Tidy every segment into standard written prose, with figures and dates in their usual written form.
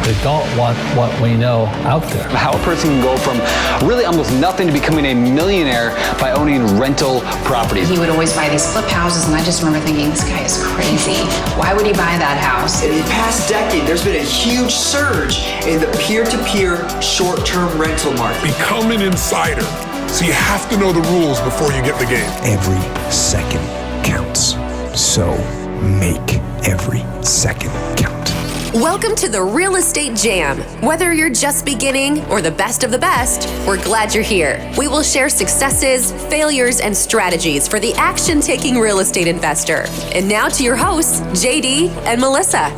They don't want what we know out there. How a person can go from really almost nothing to becoming a millionaire by owning rental properties. He would always buy these flip houses, and I just remember thinking, this guy is crazy. Why would he buy that house? In the past decade, there's been a huge surge in the peer-to-peer short-term rental market. Become an insider. So you have to know the rules before you get the game. Every second counts. So make every second count. Welcome to the Real Estate Jam. Whether you're just beginning or the best of the best, we're glad you're here. We will share successes, failures, and strategies for the action-taking real estate investor. And now to your hosts, JD and Melissa.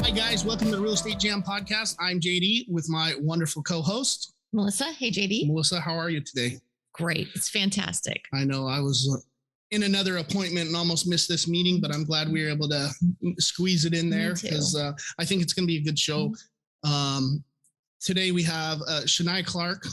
Hi guys, welcome to the Real Estate Jam podcast. I'm JD with my wonderful co-host, Melissa. Hey, JD. Melissa, how are you today? Great. It's fantastic. I know I was in another appointment and almost missed this meeting, but I'm glad we were able to squeeze it in there because I think it's going to be a good show. Today we have Shania Clarke,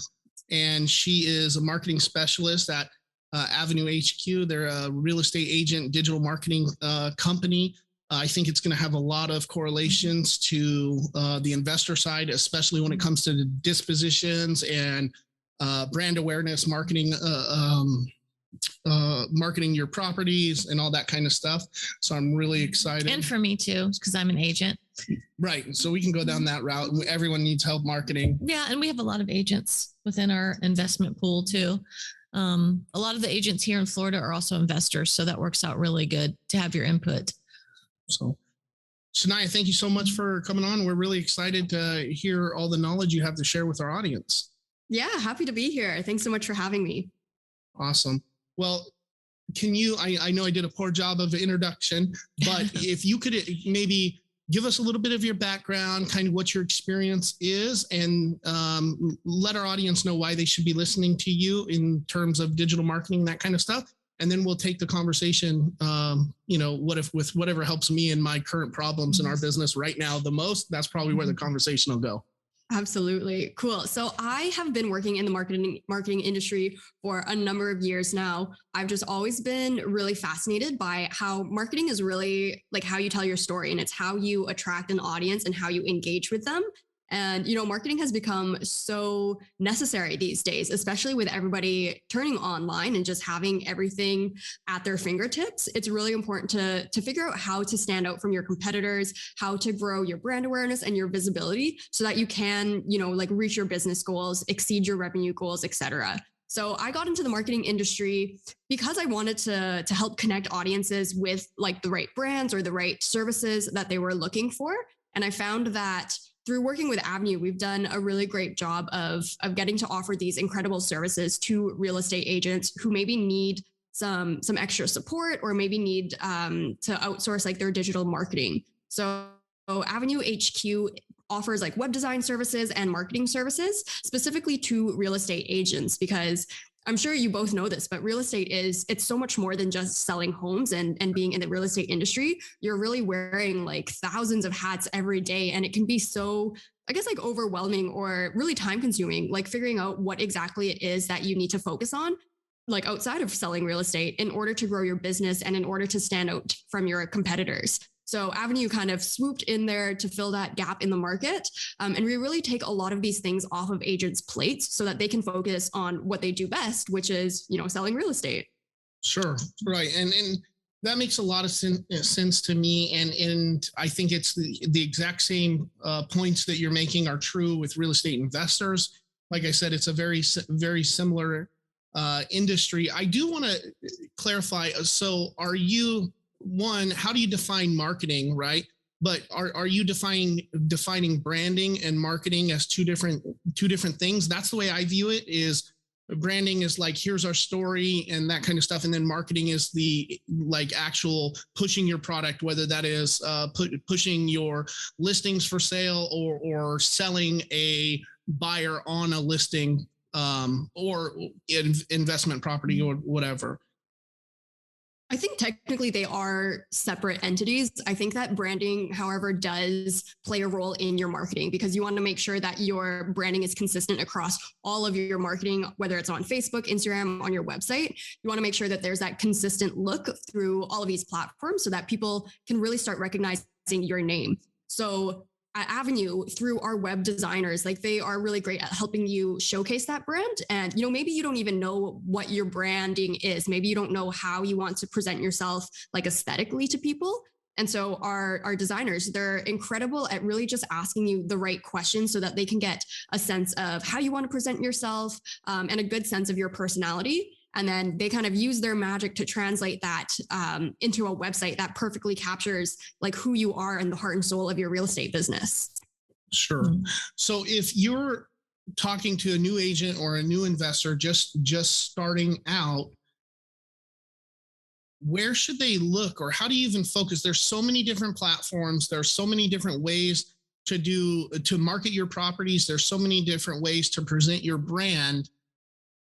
and she is a marketing specialist at Avenue HQ. They're a real estate agent, digital marketing company. I think it's going to have a lot of correlations to the investor side, especially when it comes to the dispositions and brand awareness, marketing your properties and all that kind of stuff. So I'm really excited. And for me too, because I'm an agent. Right. So we can go down that route. Everyone needs help marketing. Yeah. And we have a lot of agents within our investment pool too. A lot of the agents here in Florida are also investors. So that works out really good to have your input. So Shania, thank you so much for coming on. We're really excited to hear all the knowledge you have to share with our audience. Yeah, happy to be here. Thanks so much for having me. Awesome. Well, can you, I know I did a poor job of introduction, but if you could maybe give us a little bit of your background, kind of what your experience is, and let our audience know why they should be listening to you in terms of digital marketing, that kind of stuff. And then we'll take the conversation, with whatever helps me in my current problems in our business right now the most. That's probably where the conversation will go. Absolutely. Cool. So I have been working in the marketing industry for a number of years now. I've just always been really fascinated by how marketing is really like how you tell your story, and it's how you attract an audience and how you engage with them. And, marketing has become so necessary these days, especially with everybody turning online and just having everything at their fingertips. It's really important to figure out how to stand out from your competitors, how to grow your brand awareness and your visibility so that you can, reach your business goals, exceed your revenue goals, etc. So I got into the marketing industry because I wanted to help connect audiences with like the right brands or the right services that they were looking for. And I found that through working with Avenue, we've done a really great job of getting to offer these incredible services to real estate agents who maybe need some extra support or maybe need to outsource like their digital marketing. So Avenue HQ offers like web design services and marketing services specifically to real estate agents, because I'm sure you both know this, but real estate it's so much more than just selling homes and being in the real estate industry. You're really wearing like thousands of hats every day. And it can be so, I guess, like overwhelming or really time consuming, like figuring out what exactly it is that you need to focus on, like outside of selling real estate in order to grow your business and in order to stand out from your competitors. So Avenue kind of swooped in there to fill that gap in the market. And we really take a lot of these things off of agents' plates so that they can focus on what they do best, which is, selling real estate. Sure. Right. And that makes a lot of sense to me. And I think it's the exact same points that you're making are true with real estate investors. Like I said, it's a very, very similar industry. I do want to clarify. So how do you define marketing, right? But are you defining branding and marketing as two different things? That's the way I view it. Is branding is like, here's our story and that kind of stuff, and then marketing is the like actual pushing your product, whether that is pushing your listings for sale or selling a buyer on a listing or investment property or whatever. I think technically they are separate entities. I think that branding, however, does play a role in your marketing because you want to make sure that your branding is consistent across all of your marketing, whether it's on Facebook, Instagram, on your website. You want to make sure that there's that consistent look through all of these platforms so that people can really start recognizing your name. So at Avenue, through our web designers, like they are really great at helping you showcase that brand. And, maybe you don't even know what your branding is. Maybe you don't know how you want to present yourself like aesthetically to people. And so our designers, they're incredible at really just asking you the right questions so that they can get a sense of how you want to present yourself and a good sense of your personality. And then they kind of use their magic to translate that into a website that perfectly captures like who you are and the heart and soul of your real estate business. Sure. So if you're talking to a new agent or a new investor just starting out, where should they look or how do you even focus? There's so many different platforms. There's so many different ways to market your properties. There's so many different ways to present your brand.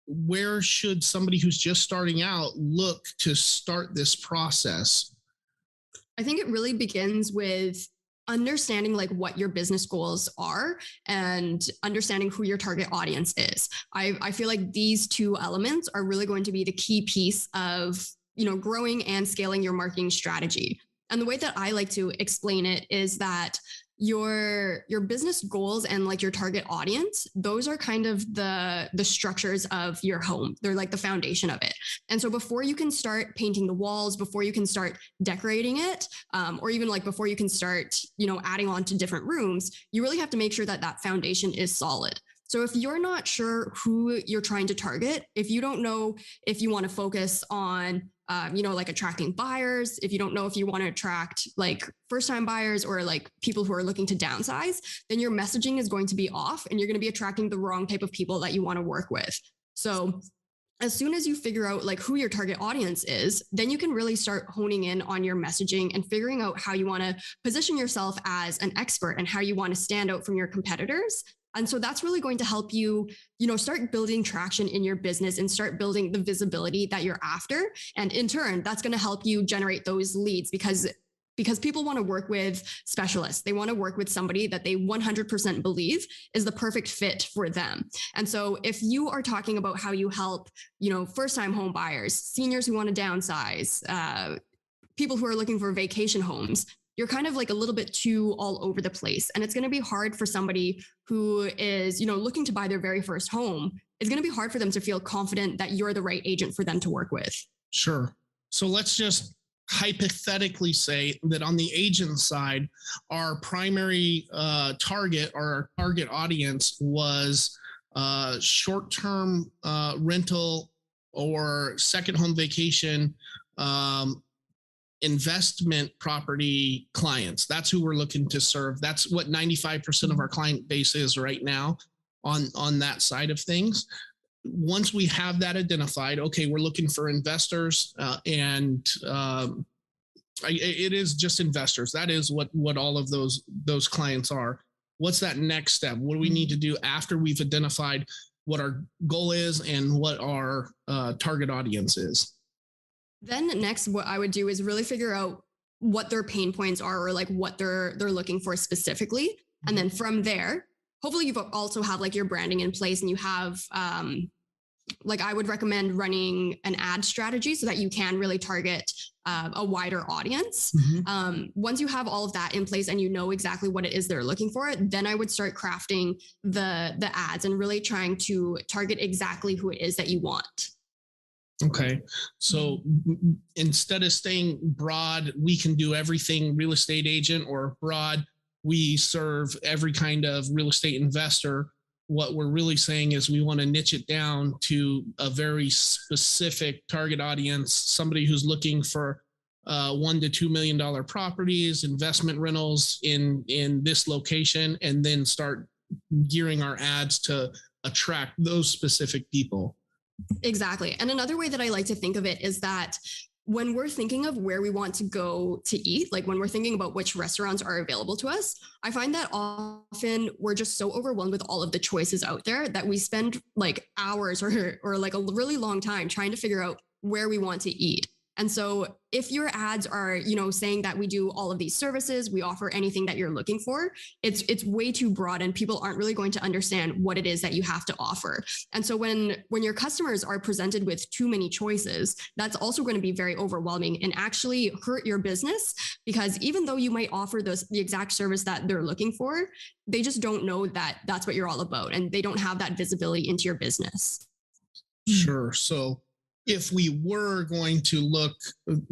Where should somebody who's just starting out look to start this process? I think it really begins with understanding like what your business goals are and understanding who your target audience is. I feel like these two elements are really going to be the key piece of, growing and scaling your marketing strategy. And the way that I like to explain it is that your business goals and like your target audience, those are kind of the structures of your home. They're like the foundation of it. And so before you can start painting the walls, before you can start decorating it, or even like before you can start, adding on to different rooms, you really have to make sure that that foundation is solid. So if you're not sure who you're trying to target, if you don't know if you want to focus on like attracting buyers, if you don't know if you want to attract like first-time buyers or like people who are looking to downsize, then your messaging is going to be off and you're going to be attracting the wrong type of people that you want to work with. So as soon as you figure out like who your target audience is, then you can really start honing in on your messaging and figuring out how you want to position yourself as an expert and how you want to stand out from your competitors. And so that's really going to help you, start building traction in your business and start building the visibility that you're after. And in turn, that's going to help you generate those leads because people want to work with specialists. They want to work with somebody that they 100% believe is the perfect fit for them. And so if you are talking about how you help, first-time home buyers, seniors who want to downsize, people who are looking for vacation homes, you're kind of like a little bit too all over the place. And it's going to be hard for somebody who is, looking to buy their very first home. It's going to be hard for them to feel confident that you're the right agent for them to work with. Sure. So let's just hypothetically say that on the agent side, our primary target or our target audience was short-term rental or second home vacation investment property clients. That's who we're looking to serve. That's what 95% of our client base is right now on that side of things. Once we have that identified, okay, we're looking for investors it is just investors. That is what all of those clients are. What's that next step? What do we need to do after we've identified what our goal is and what our target audience is? Then next, what I would do is really figure out what their pain points are or like what they're looking for specifically. And then from there, hopefully you've also have like your branding in place and you have, like I would recommend running an ad strategy so that you can really target a wider audience. Once you have all of that in place and you know exactly what it is they're looking for, then I would start crafting the ads and really trying to target exactly who it is that you want. Okay. So instead of staying broad, we can do everything real estate agent or broad, we serve every kind of real estate investor. What we're really saying is we want to niche it down to a very specific target audience, somebody who's looking for $1 to $2 million properties, investment rentals in this location, and then start gearing our ads to attract those specific people. Exactly. And another way that I like to think of it is that when we're thinking of where we want to go to eat, like when we're thinking about which restaurants are available to us, I find that often we're just so overwhelmed with all of the choices out there that we spend like hours or like a really long time trying to figure out where we want to eat. And so if your ads are, saying that we do all of these services, we offer anything that you're looking for, it's way too broad and people aren't really going to understand what it is that you have to offer. And so when your customers are presented with too many choices, that's also going to be very overwhelming and actually hurt your business, because even though you might offer the exact service that they're looking for, they just don't know that that's what you're all about and they don't have that visibility into your business. Sure. So if we were going to look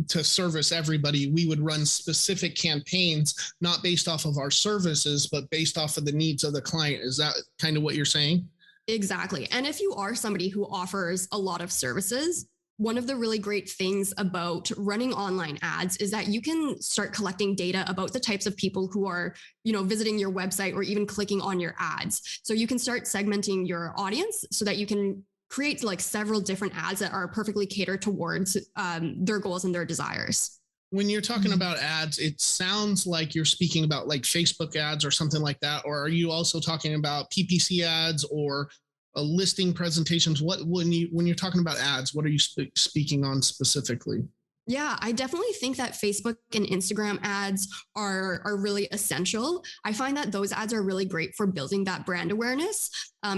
to service everybody, we would run specific campaigns, not based off of our services, but based off of the needs of the client. Is that kind of what you're saying? Exactly. And if you are somebody who offers a lot of services, one of the really great things about running online ads is that you can start collecting data about the types of people who are, visiting your website or even clicking on your ads. So you can start segmenting your audience so that you can create like several different ads that are perfectly catered towards their goals and their desires. When you're talking about ads, it sounds like you're speaking about like Facebook ads or something like that. Or are you also talking about PPC ads or listing presentations? When you're talking about ads, what are you speaking on specifically? Yeah, I definitely think that Facebook and Instagram ads are really essential. I find that those ads are really great for building that brand awareness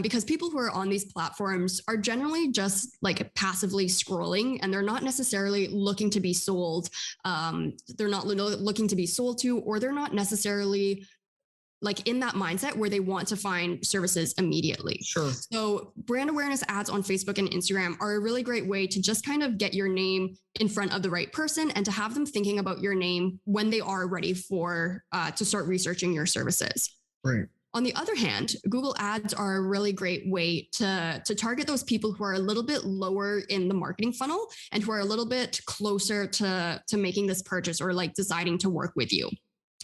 because people who are on these platforms are generally just like passively scrolling and they're not necessarily looking to be sold. They're not looking to be sold to, or they're not necessarily like in that mindset where they want to find services immediately. Sure. So brand awareness ads on Facebook and Instagram are a really great way to just kind of get your name in front of the right person and to have them thinking about your name when they are ready for to start researching your services. Right. On the other hand, Google Ads are a really great way to target those people who are a little bit lower in the marketing funnel and who are a little bit closer to making this purchase or like deciding to work with you.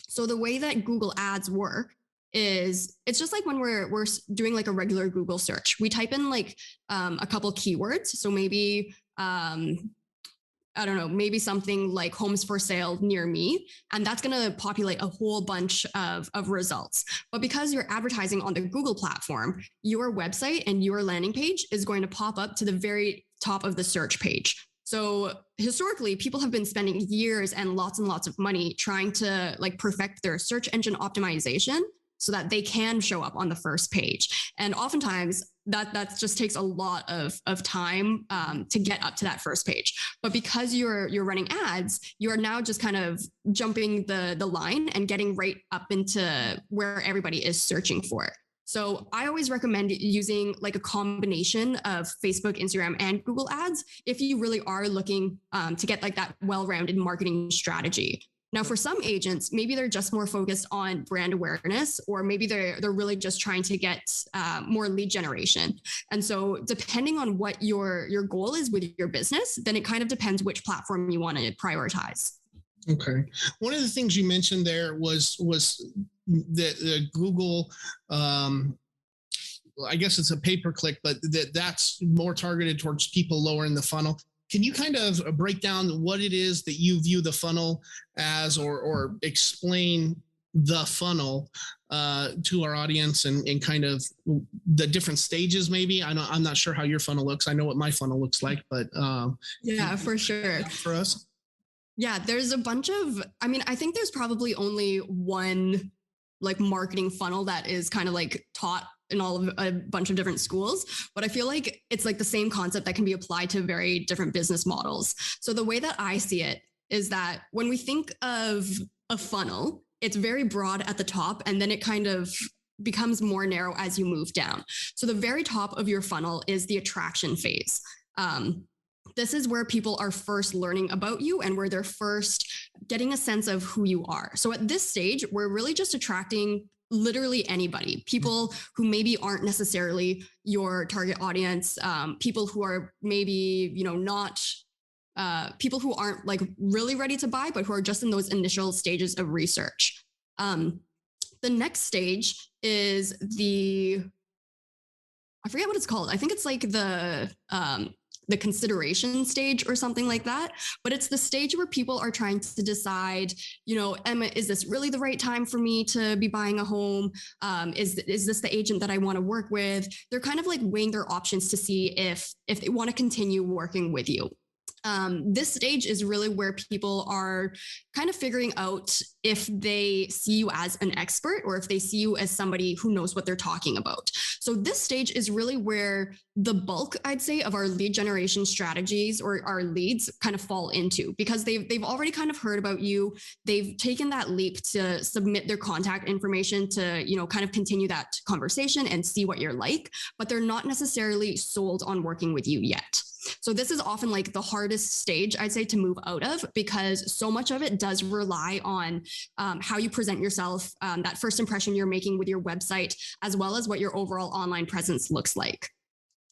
So the way that Google Ads work is it's just like when we're doing like a regular Google search. We type in like a couple keywords. So maybe, I don't know, maybe something like homes for sale near me. And that's going to populate a whole bunch of results. But because you're advertising on the Google platform, your website and your landing page is going to pop up to the very top of the search page. So historically, people have been spending years and lots of money trying to like perfect their search engine optimization so that they can show up on the first page. And oftentimes that just takes a lot of time to get up to that first page. But because you're running ads, you are now just kind of jumping the line and getting right up into where everybody is searching for it. So I always recommend using like a combination of Facebook, Instagram, and Google Ads if you really are looking to get like that well-rounded marketing strategy. Now, for some agents, maybe they're just more focused on brand awareness, or maybe they're really just trying to get more lead generation. And so depending on what your goal is with your business, then it kind of depends which platform you want to prioritize. Okay. One of the things you mentioned there was the Google, I guess it's a pay-per-click, but that's more targeted towards people lower in the funnel. Can you kind of break down what it is that you view the funnel as, or explain the funnel to our audience and kind of the different stages maybe? I'm not sure how your funnel looks. I know what my funnel looks like, but yeah, for sure. For us. Yeah, there's a bunch of, I think there's probably only one like marketing funnel that is kind of like taught in all of a bunch of different schools, but I feel like it's like the same concept that can be applied to very different business models. So the way that I see it is that when we think of a funnel, it's very broad at the top and then it kind of becomes more narrow as you move down. So the very top of your funnel is the attraction phase. This is where people are first learning about you and where they're first getting a sense of who you are. So at this stage, we're really just attracting literally anybody, people who maybe aren't necessarily your target audience, people who are maybe, not people who aren't like really ready to buy, but who are just in those initial stages of research. The next stage is I forget what it's called. I think it's like the consideration stage or something like that. But it's the stage where people are trying to decide, Emma, is this really the right time for me to be buying a home? Is this the agent that I want to work with? They're kind of like weighing their options to see if they want to continue working with you. This stage is really where people are kind of figuring out if they see you as an expert or if they see you as somebody who knows what they're talking about. So this stage is really where the bulk, I'd say, of our lead generation strategies or our leads kind of fall into, because they've already kind of heard about you. They've taken that leap to submit their contact information to, kind of continue that conversation and see what you're like, but they're not necessarily sold on working with you yet. So this is often like the hardest stage, I'd say, to move out of, because so much of it does rely on how you present yourself, that first impression you're making with your website, as well as what your overall online presence looks like.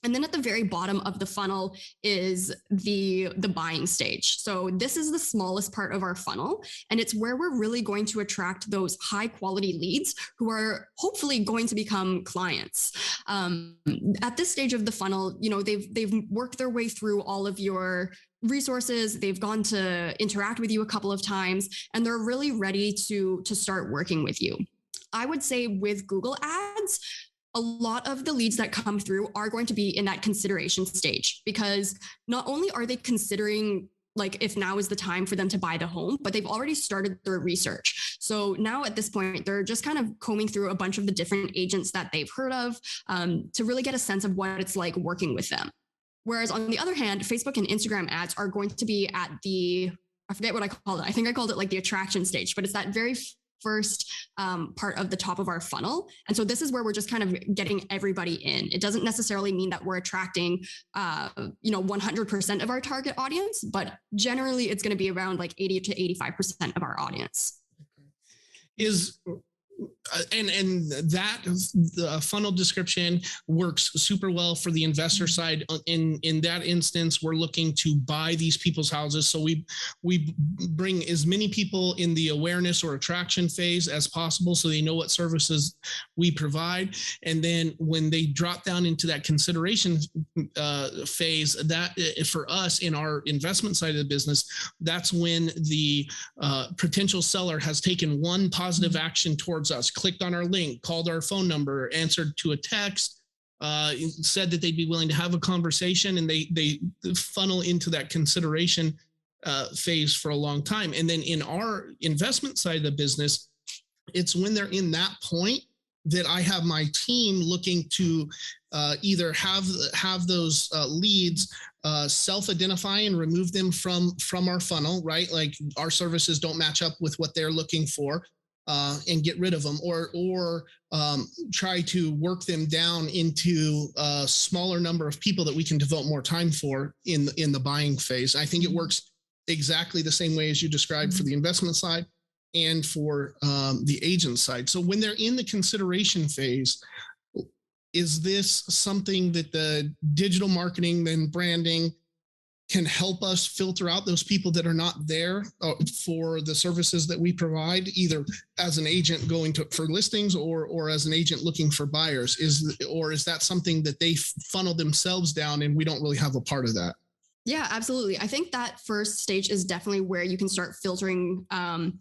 And then at the very bottom of the funnel is the buying stage. So this is the smallest part of our funnel, and it's where we're really going to attract those high quality leads who are hopefully going to become clients. At this stage of the funnel, they've worked their way through all of your resources. They've gone to interact with you a couple of times, and they're really ready to start working with you. I would say with Google Ads, a lot of the leads that come through are going to be in that consideration stage, because not only are they considering like if now is the time for them to buy the home, but they've already started their research. So now at this point, they're just kind of combing through a bunch of the different agents that they've heard of to really get a sense of what it's like working with them. Whereas on the other hand, Facebook and Instagram ads are going to be at I forget what I called it. I think I called it like the attraction stage, but it's that very first part of the top of our funnel. And so this is where we're just kind of getting everybody in. It doesn't necessarily mean that we're attracting, 100% of our target audience, but generally it's going to be around like 80 to 85% of our audience. And that the funnel description works super well for the investor side. In that instance, we're looking to buy these people's houses. So we bring as many people in the awareness or attraction phase as possible, so they know what services we provide. And then when they drop down into that consideration phase, that for us in our investment side of the business, that's when the potential seller has taken one positive action towards us, clicked on our link, called our phone number, answered to a text, said that they'd be willing to have a conversation, and they funnel into that consideration phase for a long time. And then in our investment side of the business, it's when they're in that point that I have my team looking to either have those leads self-identify and remove them from our funnel, right? Like our services don't match up with what they're looking for. And get rid of them, or try to work them down into a smaller number of people that we can devote more time for in the buying phase. I think it works exactly the same way as you described for the investment side and for the agent side. So when they're in the consideration phase, is this something that the digital marketing, then branding, can help us filter out those people that are not there for the services that we provide, either as an agent going for listings or as an agent looking for buyers? Is that something that they funnel themselves down and we don't really have a part of that? Yeah, absolutely. I think that first stage is definitely where you can start filtering out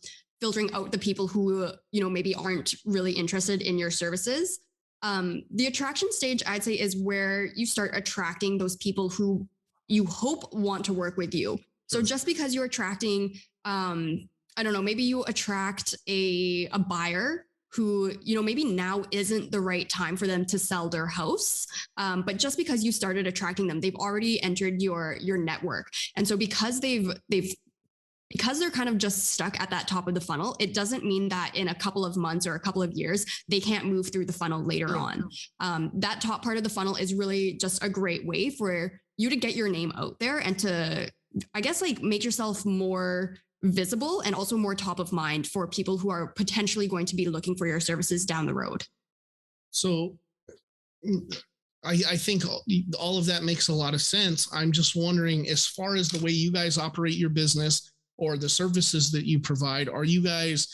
the people who, maybe aren't really interested in your services. The attraction stage, I'd say, is where you start attracting those people who you hope want to work with you. So just because you're attracting, maybe you attract a buyer who, maybe now isn't the right time for them to sell their house. But just because you started attracting them, they've already entered your network. And so because they're kind of just stuck at that top of the funnel, it doesn't mean that in a couple of months or a couple of years, they can't move through the funnel later on. That top part of the funnel is really just a great way for you to get your name out there and to, I guess, like make yourself more visible and also more top of mind for people who are potentially going to be looking for your services down the road. So I think all of that makes a lot of sense. I'm just wondering, as far as the way you guys operate your business or the services that you provide, are you guys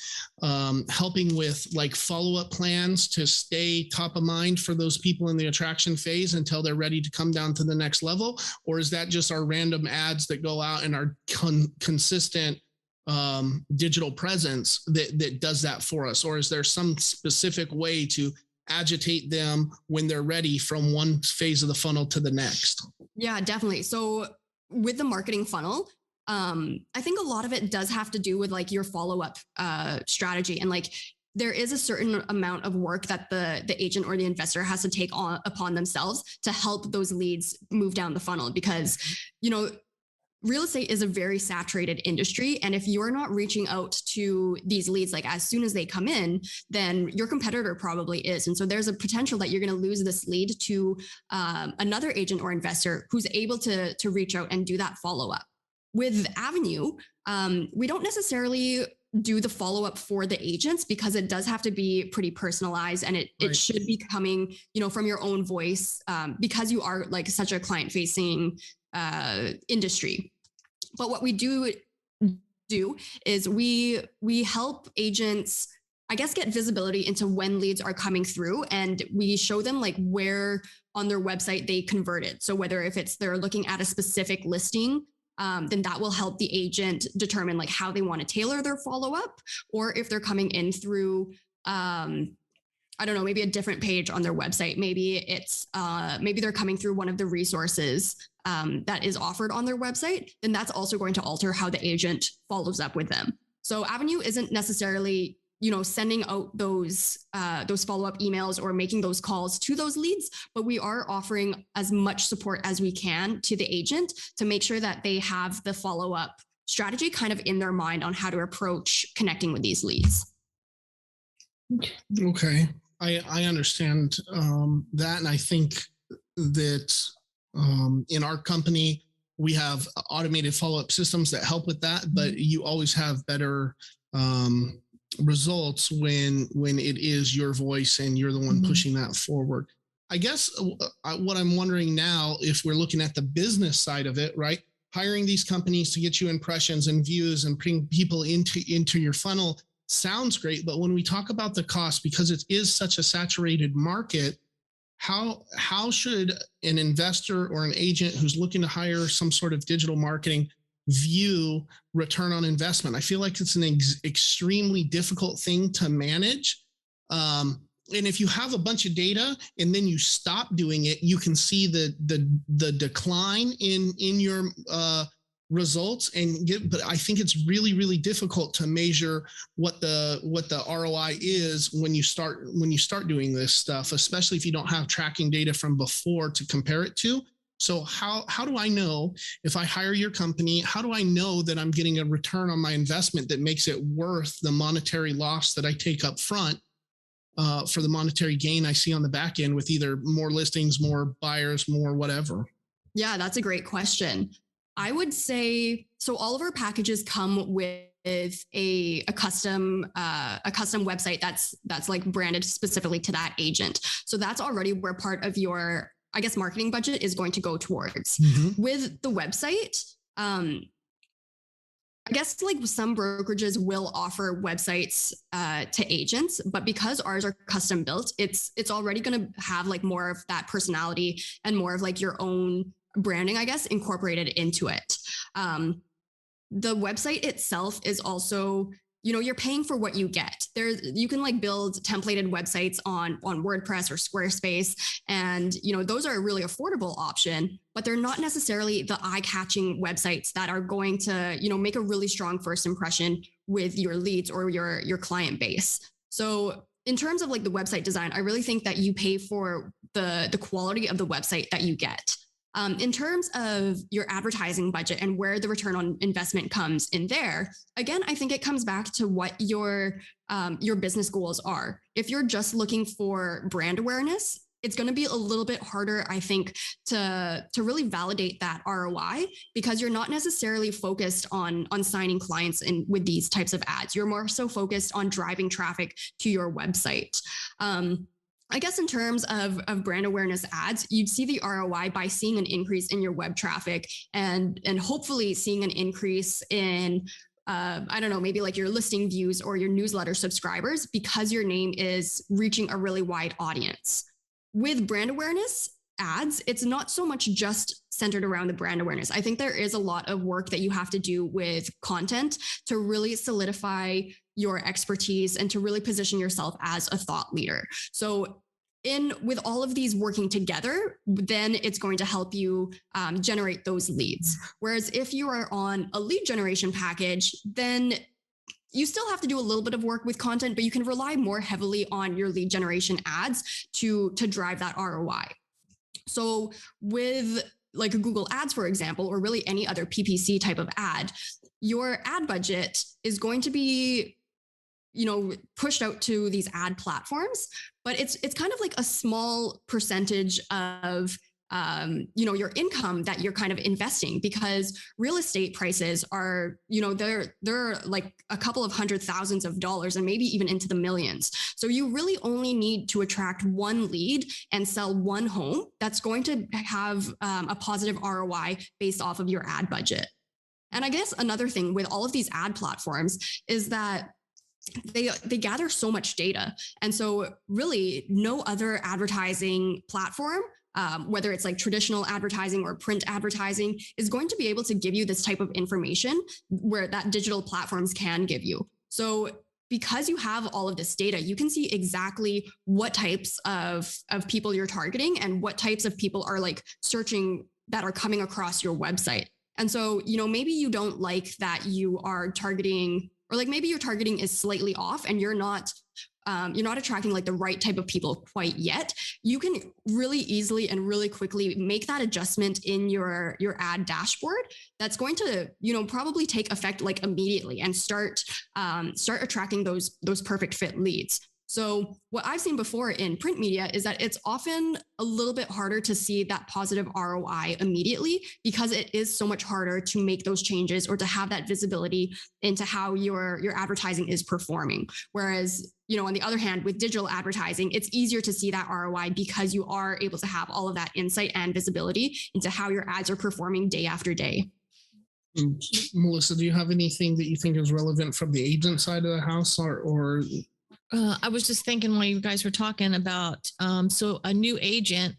helping with like follow-up plans to stay top of mind for those people in the attraction phase until they're ready to come down to the next level? Or is that just our random ads that go out and our consistent digital presence that does that for us? Or is there some specific way to agitate them when they're ready from one phase of the funnel to the next? Yeah, definitely. So with the marketing funnel, I think a lot of it does have to do with like your follow-up strategy. And like, there is a certain amount of work that the agent or the investor has to take on upon themselves to help those leads move down the funnel, because, you know, real estate is a very saturated industry. And if you're not reaching out to these leads, like as soon as they come in, then your competitor probably is. And so there's a potential that you're going to lose this lead to another agent or investor who's able to reach out and do that follow-up. With Avenue, we don't necessarily do the follow-up for the agents because it does have to be pretty personalized, and it should be coming, you know, from your own voice, because you are like such a client-facing industry. But what we do is we help agents, I guess, get visibility into when leads are coming through, and we show them like where on their website they converted. So whether if it's they're looking at a specific listing, then that will help the agent determine like how they want to tailor their follow-up, or if they're coming in through, I don't know, maybe a different page on their website. Maybe it's, maybe they're coming through one of the resources that is offered on their website, then that's also going to alter how the agent follows up with them. So Avenue isn't necessarily, you know, sending out those follow-up emails or making those calls to those leads, but we are offering as much support as we can to the agent to make sure that they have the follow-up strategy kind of in their mind on how to approach connecting with these leads. Okay. I understand that. And I think that in our company, we have automated follow-up systems that help with that, but you always have better results when it is your voice and you're the one pushing that forward. I guess what I'm wondering now, if we're looking at the business side of it, right? Hiring these companies to get you impressions and views and bring people into your funnel sounds great, but when we talk about the cost, because it is such a saturated market, how should an investor or an agent who's looking to hire some sort of digital marketing view return on investment? I feel like it's an extremely difficult thing to manage. And if you have a bunch of data and then you stop doing it, you can see the decline in your results but I think it's really, really difficult to measure what the ROI is when you start doing this stuff, especially if you don't have tracking data from before to compare it to. So how do I know, if I hire your company, how do I know that I'm getting a return on my investment that makes it worth the monetary loss that I take up front for the monetary gain I see on the back end with either more listings, more buyers, more whatever? Yeah, that's a great question. I would say, so all of our packages come with a custom website that's like branded specifically to that agent. So that's already where part of your, I guess, marketing budget is going to go towards. With the website, I guess like some brokerages will offer websites to agents, but because ours are custom built, it's already going to have like more of that personality and more of like your own branding, I guess, incorporated into it. The website itself is also, you know, you're paying for what you get. You can like build templated websites on WordPress or Squarespace, and you know those are a really affordable option, but they're not necessarily the eye-catching websites that are going to, you know, make a really strong first impression with your leads or your client base. So in terms of like the website design, I really think that you pay for the quality of the website that you get. In terms of your advertising budget and where the return on investment comes in there, again, I think it comes back to what your business goals are. If you're just looking for brand awareness, it's going to be a little bit harder, I think, to really validate that ROI, because you're not necessarily focused on signing clients with these types of ads. You're more so focused on driving traffic to your website. I guess in terms of brand awareness ads, you'd see the ROI by seeing an increase in your web traffic and hopefully seeing an increase in, I don't know, maybe like your listing views or your newsletter subscribers, because your name is reaching a really wide audience. With brand awareness ads, it's not so much just centered around the brand awareness. I think there is a lot of work that you have to do with content to really solidify your expertise and to really position yourself as a thought leader. So with all of these working together, then it's going to help you generate those leads. Whereas if you are on a lead generation package, then you still have to do a little bit of work with content, but you can rely more heavily on your lead generation ads to drive that ROI. So with like a Google Ads, for example, or really any other PPC type of ad, your ad budget is going to be, pushed out to these ad platforms, but it's kind of like a small percentage of your income that you're kind of investing, because real estate prices are, they're like a couple of $100,000s and maybe even into the millions. So you really only need to attract one lead and sell one home that's going to have a positive ROI based off of your ad budget. And I guess another thing with all of these ad platforms is that they gather so much data. And so really no other advertising platform, whether it's like traditional advertising or print advertising, is going to be able to give you this type of information where that digital platforms can give you. So because you have all of this data, you can see exactly what types of people you're targeting and what types of people are like searching that are coming across your website. And so, maybe you don't like that you are targeting, or like maybe your targeting is slightly off and you're not attracting like the right type of people quite yet. You can really easily and really quickly make that adjustment in your ad dashboard. That's going to, probably take effect like immediately and start attracting those perfect fit leads. So what I've seen before in print media is that it's often a little bit harder to see that positive ROI immediately, because it is so much harder to make those changes or to have that visibility into how your advertising is performing. Whereas, on the other hand, with digital advertising, it's easier to see that ROI because you are able to have all of that insight and visibility into how your ads are performing day after day. Melissa, do you have anything that you think is relevant from the agent side of the house, or I was just thinking while you guys were talking about, so a new agent,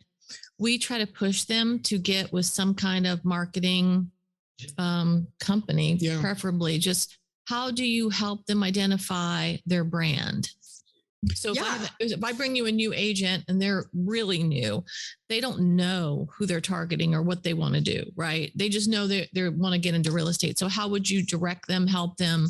we try to push them to get with some kind of marketing company, preferably. Just how do you help them identify their brand? So if I bring you a new agent and they're really new, they don't know who they're targeting or what they want to do, right? They just know they want to get into real estate. So how would you direct them, help them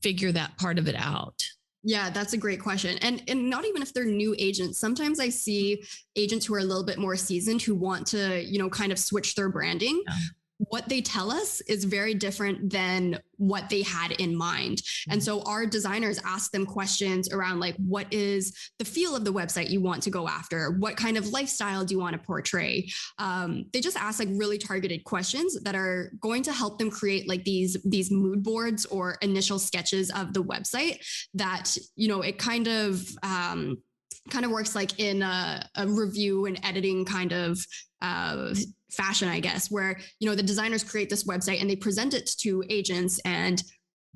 figure that part of it out? Yeah, that's a great question. And not even if they're new agents. Sometimes I see agents who are a little bit more seasoned who want to, kind of switch their branding. Yeah. What they tell us is very different than what they had in mind. And so our designers ask them questions around like, what is the feel of the website you want to go after? What kind of lifestyle do you want to portray? They just ask like really targeted questions that are going to help them create like these mood boards or initial sketches of the website that, it kind of works like in a review and editing kind of fashion, I guess, where, the designers create this website and they present it to agents, and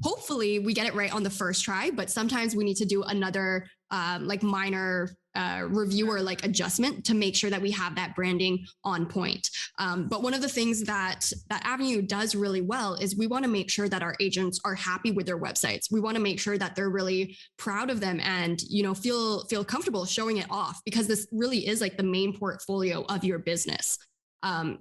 hopefully we get it right on the first try, but sometimes we need to do another like minor review or like adjustment to make sure that we have that branding on point. But one of the things that Avenue does really well is we want to make sure that our agents are happy with their websites. We want to make sure that they're really proud of them and, feel comfortable showing it off, because this really is like the main portfolio of your business.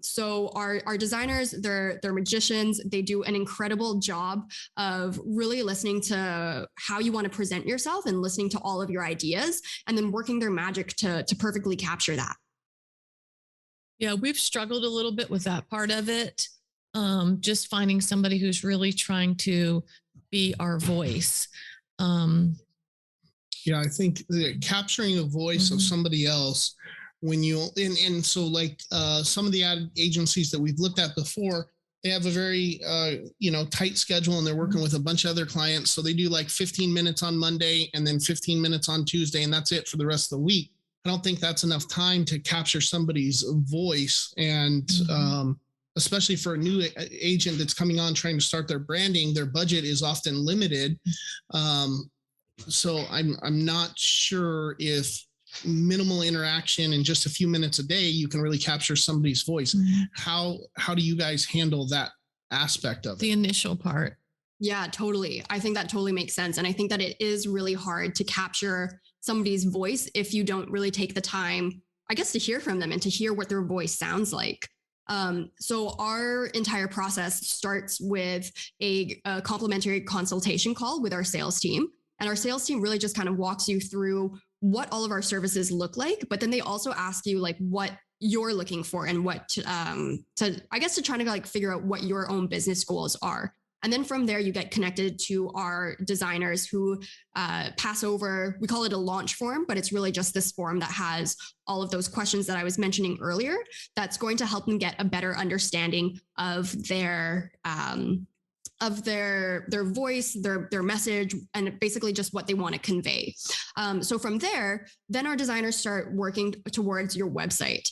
So our designers, they're magicians. They do an incredible job of really listening to how you want to present yourself and listening to all of your ideas and then working their magic to perfectly capture that. Yeah, we've struggled a little bit with that part of it. Just finding somebody who's really trying to be our voice. Yeah, I think capturing the voice of somebody else when you, and so like some of the ad agencies that we've looked at before, they have a very, tight schedule and they're working with a bunch of other clients. So they do like 15 minutes on Monday and then 15 minutes on Tuesday, and that's it for the rest of the week. I don't think that's enough time to capture somebody's voice. And especially for a new agent that's coming on trying to start their branding, their budget is often limited. So I'm not sure if minimal interaction in just a few minutes a day, you can really capture somebody's voice. How do you guys handle that aspect of it? The initial part. Yeah, totally. I think that totally makes sense. And I think that it is really hard to capture somebody's voice if you don't really take the time, I guess, to hear from them and to hear what their voice sounds like. So our entire process starts with a complimentary consultation call with our sales team. And our sales team really just kind of walks you through what all of our services look like, but then they also ask you like what you're looking for and what to try to like figure out what your own business goals are. And then from there, you get connected to our designers who pass over, we call it a launch form, but it's really just this form that has all of those questions that I was mentioning earlier that's going to help them get a better understanding of their voice, their message, and basically just what they want to convey. So from there, then our designers start working towards your website.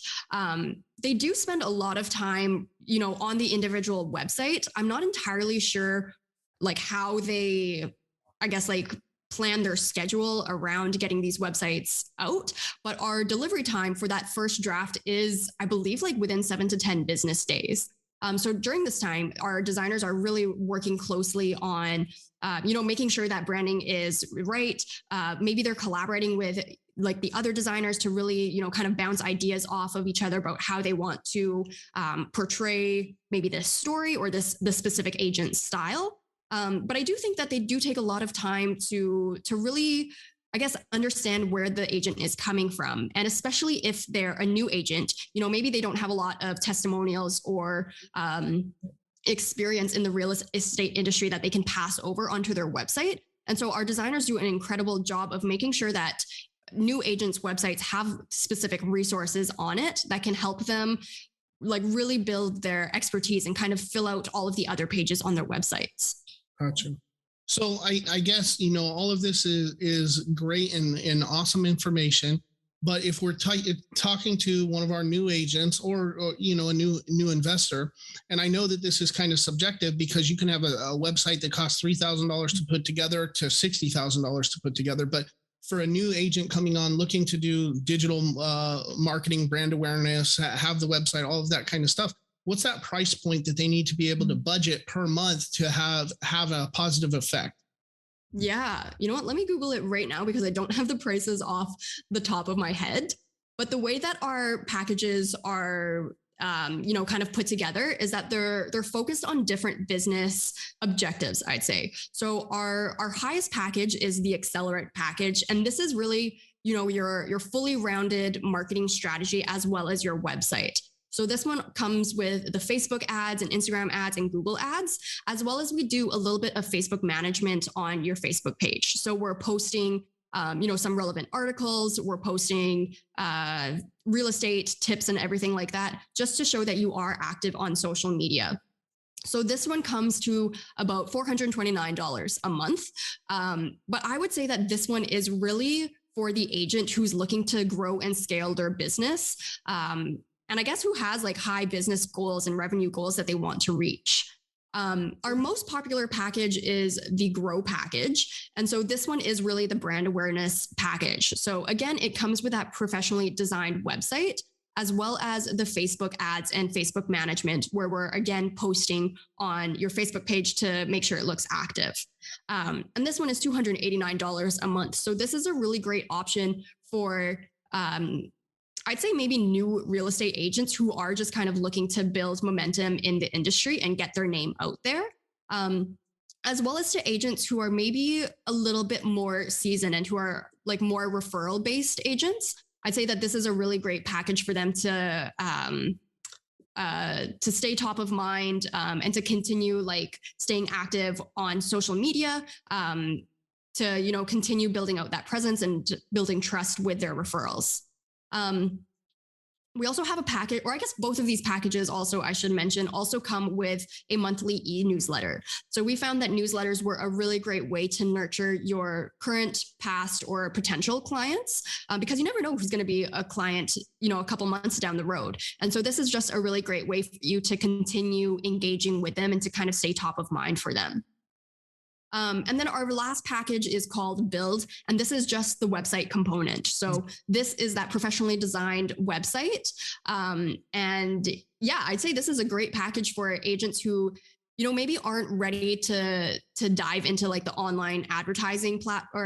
They do spend a lot of time, on the individual website. I'm not entirely sure like how they, I guess, like plan their schedule around getting these websites out. But our delivery time for that first draft is, I believe, like within 7 to 10 business days. So during this time, our designers are really working closely on, making sure that branding is right. Maybe they're collaborating with like the other designers to really, kind of bounce ideas off of each other about how they want to portray maybe this story or the specific agent's style. But I do think that they do take a lot of time to really, I guess, understand where the agent is coming from. And especially if they're a new agent, maybe they don't have a lot of testimonials or experience in the real estate industry that they can pass over onto their website. And so our designers do an incredible job of making sure that new agents' websites have specific resources on it that can help them like really build their expertise and kind of fill out all of the other pages on their websites. Gotcha. So I guess, all of this is great and awesome information. But if we're talking to one of our new agents or a new investor, and I know that this is kind of subjective because you can have a website that costs $3,000 to put together to $60,000 to put together. But for a new agent coming on looking to do digital marketing, brand awareness, have the website, all of that kind of stuff, what's that price point that they need to be able to budget per month to have a positive effect? Yeah. You know what? Let me Google it right now because I don't have the prices off the top of my head. But the way that our packages are, kind of put together is that they're focused on different business objectives, I'd say. So our highest package is the Accelerate package. And this is really, your fully rounded marketing strategy as well as your website. So this one comes with the Facebook ads and Instagram ads and Google ads, as well as we do a little bit of Facebook management on your Facebook page. So we're posting, some relevant articles, we're posting real estate tips and everything like that, just to show that you are active on social media. So this one comes to about $429 a month. But I would say that this one is really for the agent who's looking to grow and scale their business. And I guess who has like high business goals and revenue goals that they want to reach. Our most popular package is the Grow package. And so this one is really the brand awareness package. So again, it comes with that professionally designed website, as well as the Facebook ads and Facebook management, where we're again posting on your Facebook page to make sure it looks active. And this one is $289 a month. So this is a really great option for, I'd say maybe new real estate agents who are just kind of looking to build momentum in the industry and get their name out there, as well as to agents who are maybe a little bit more seasoned and who are like more referral based agents. I'd say that this is a really great package for them to stay top of mind and to continue like staying active on social media, to continue building out that presence and building trust with their referrals. We also have a packet, or I guess both of these packages also, I should mention, also come with a monthly e-newsletter. So we found that newsletters were a really great way to nurture your current, past, or potential clients, because you never know who's going to be a client, a couple months down the road. And so this is just a really great way for you to continue engaging with them and to kind of stay top of mind for them. And then our last package is called Build, and this is just the website component. So this is that professionally designed website. And yeah, I'd say this is a great package for agents who, maybe aren't ready to dive into like the online advertising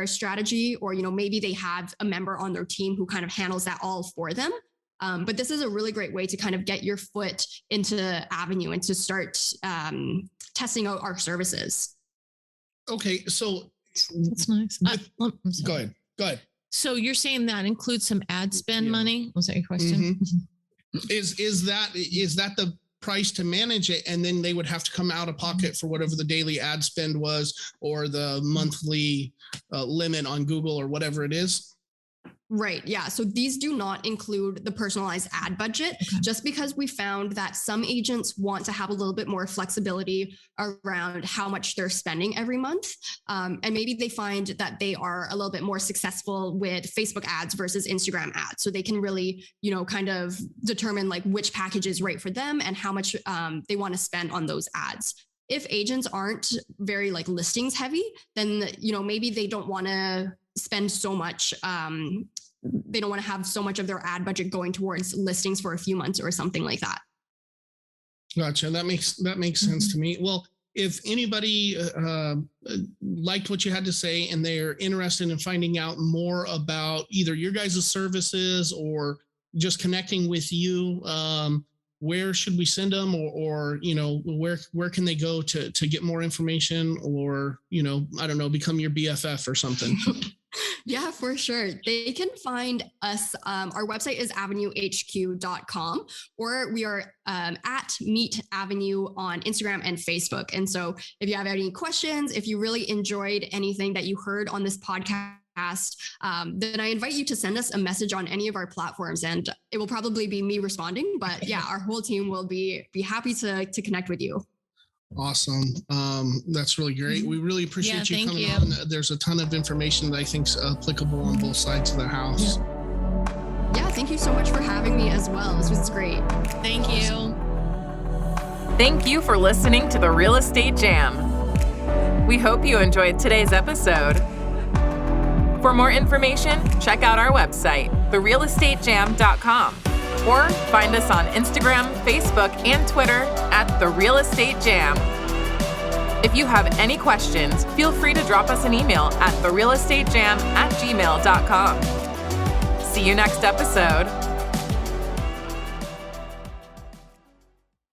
strategy, or, maybe they have a member on their team who kind of handles that all for them. But this is a really great way to kind of get your foot into Avenue and to start testing out our services. Okay, so That's nice. go ahead. So you're saying that includes some ad spend money? Was that your question? Is that the price to manage it, and then they would have to come out of pocket for whatever the daily ad spend was, or the monthly limit on Google, or whatever it is? Right. Yeah. So these do not include the personalized ad budget, just because we found that some agents want to have a little bit more flexibility around how much they're spending every month. And maybe they find that they are a little bit more successful with Facebook ads versus Instagram ads. So they can really, kind of determine like which package is right for them and how much they want to spend on those ads. If agents aren't very like listings heavy, then, maybe they don't want to spend so much. They don't want to have so much of their ad budget going towards listings for a few months or something like that. Gotcha. That makes sense to me. Well, if anybody liked what you had to say and they're interested in finding out more about either your guys' services or just connecting with you, where should we send them, or where can they go to get more information, or I don't know, become your BFF or something? Yeah, for sure. They can find us. Our website is avenuehq.com, or we are at Meet Avenue on Instagram and Facebook. And so if you have any questions, if you really enjoyed anything that you heard on this podcast, then I invite you to send us a message on any of our platforms, and it will probably be me responding. But yeah, our whole team will be happy to connect with you. Awesome. That's really great. We really appreciate you coming on. There's a ton of information that I think is applicable on both sides of the house. Yeah, thank you so much for having me as well. This was great. Thank you. Thank you for listening to the Real Estate Jam. We hope you enjoyed today's episode. For more information, check out our website, therealestatejam.com. Or find us on Instagram, Facebook, and Twitter at The Real Estate Jam. If you have any questions, feel free to drop us an email at therealestatejam@gmail.com. See you next episode.